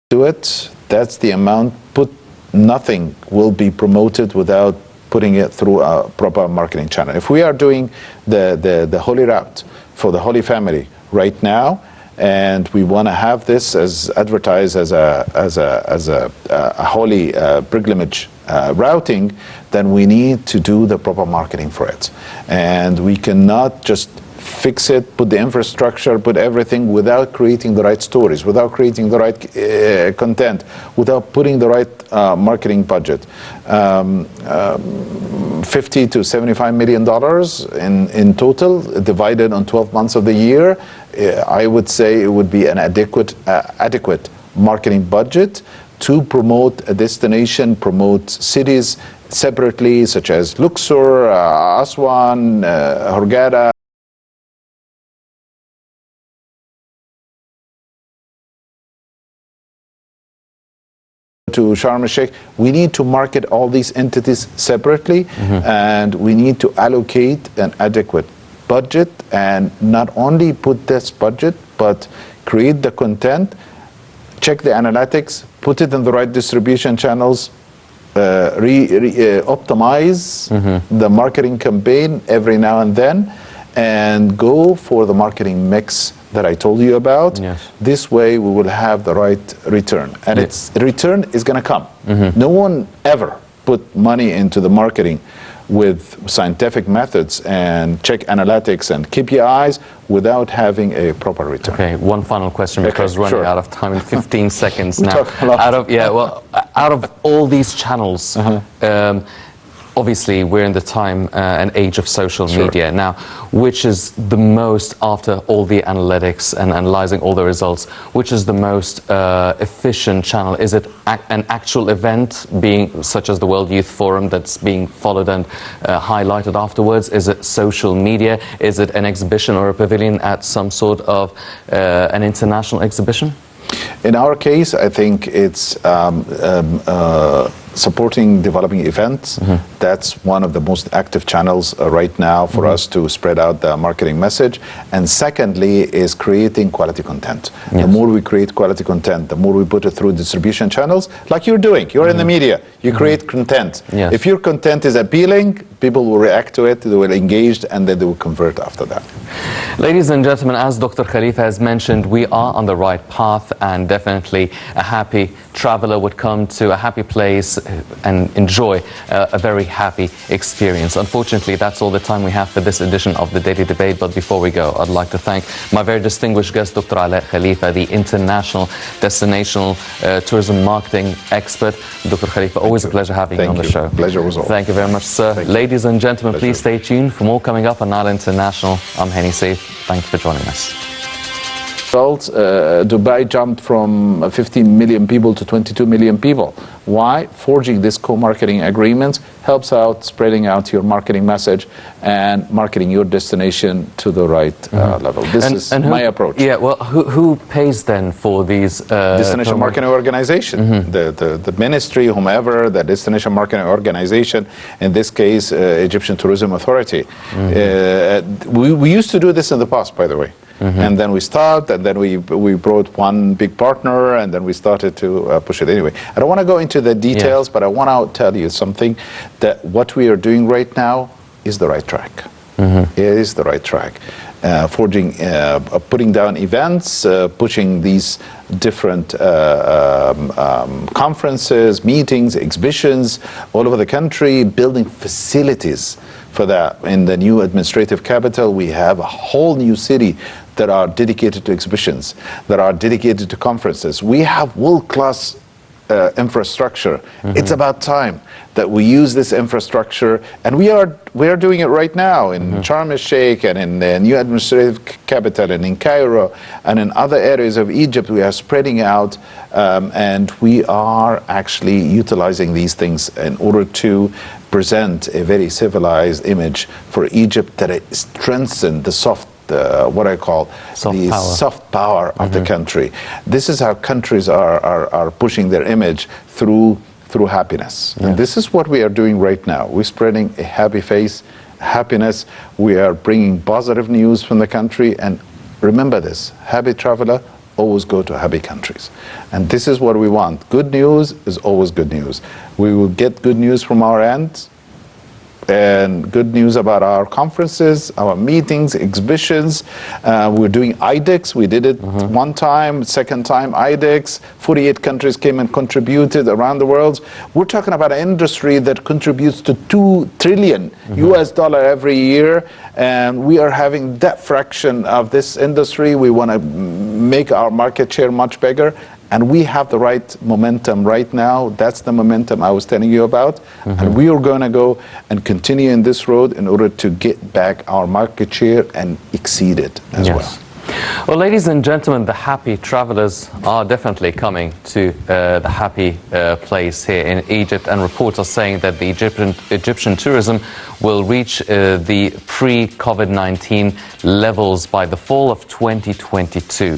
do it, that's the amount. Nothing will be promoted without putting it through a proper marketing channel. If we are doing the Holy Route for the Holy Family right now, and we want to have this as advertised as a holy pilgrimage routing, then we need to do the proper marketing for it. And we cannot just fix it, put the infrastructure, put everything without creating the right stories, without creating the right content, without putting the right marketing budget. 50 to $75 million in total, divided on 12 months of the year. I would say it would be an adequate marketing budget to promote a destination, promote cities separately, such as Luxor, Aswan, Hurghada. To Sharm el-Sheikh, we need to market all these entities separately, and we need to allocate an adequate budget, and not only put this budget, but create the content, check the analytics, put it in the right distribution channels, optimize the marketing campaign every now and then, and go for the marketing mix that I told you about. Yes. This way we will have the right return, and its return is going to come. No one ever put money into the marketing with scientific methods and check analytics and KPIs without having a proper return. Okay, one final question because we're running out of time in 15 seconds now. Talk a lot. Out of all these channels, obviously we're in the time and age of social media now. Which is the most, after all the analytics and analyzing all the results, which is the most efficient channel? Is it an actual event, being such as the World Youth Forum, that's being followed and highlighted afterwards? Is it social media? Is it an exhibition or a pavilion at some sort of an international exhibition? In our case, I think it's supporting developing events. That's one of the most active channels right now for us to spread out the marketing message. And secondly is creating quality content. The more we create quality content, the more we put it through distribution channels, like you're doing. You're in the media, you create content. If your content is appealing, people will react to it, they will engage, and then they will convert after that. Ladies and gentlemen, as Dr. Khalifa has mentioned, we are on the right path, and definitely a happy traveler would come to a happy place and enjoy a very happy experience. Unfortunately, that's all the time we have for this edition of the Daily Debate. But before we go, I'd like to thank my very distinguished guest, Dr. Alaa Khalifa, the international destinational tourism marketing expert. Dr. Khalifa, always a pleasure having you on the show. Pleasure was all. Thank you very much, sir. Ladies and gentlemen, please stay tuned for more coming up on Nile International. I'm Henny Saif. Thank you for joining us. Dubai jumped from 15 million people to 22 million people. Why? Forging this co-marketing agreements helps out spreading out your marketing message and marketing your destination to the right level. This is my approach. Yeah, well, who pays then for these? Destination marketing organization, the ministry, whomever, the destination marketing organization, in this case, Egyptian Tourism Authority. We used to do this in the past, by the way. And then we stopped, and then we brought one big partner, and then we started to push it. Anyway, I don't want to go into the details, but I want to tell you something, that what we are doing right now is the right track. It is the right track. Forging, putting down events, pushing these different conferences, meetings, exhibitions all over the country, building facilities for that. In the new administrative capital, we have a whole new city that are dedicated to exhibitions, that are dedicated to conferences. We have world-class infrastructure. It's about time that we use this infrastructure, and we are doing it right now in Sharm el-Sheikh and in the new administrative capital and in Cairo and in other areas of Egypt. We are spreading out, and we are actually utilizing these things in order to present a very civilized image for Egypt that strengthens the soft what I call soft power of the country. This is how countries are pushing their image through happiness. And this is what we are doing right now. We're spreading a happy face, happiness. We are bringing positive news from the country. And remember this, happy traveler always go to happy countries. And this is what we want. Good news is always good news. We will get good news from our end, and good news about our conferences, our meetings, exhibitions. We're doing IDEX. We did it one time, second time IDEX. 48 countries came and contributed around the world. We're talking about an industry that contributes to $2 trillion US dollar every year, and we are having that fraction of this industry. We want to make our market share much bigger. And we have the right momentum right now. That's the momentum I was telling you about. And we are going to go and continue in this road in order to get back our market share and exceed it as well. Well, ladies and gentlemen, the happy travelers are definitely coming to the happy place here in Egypt, and reports are saying that the Egyptian tourism will reach the pre-COVID-19 levels by the fall of 2022.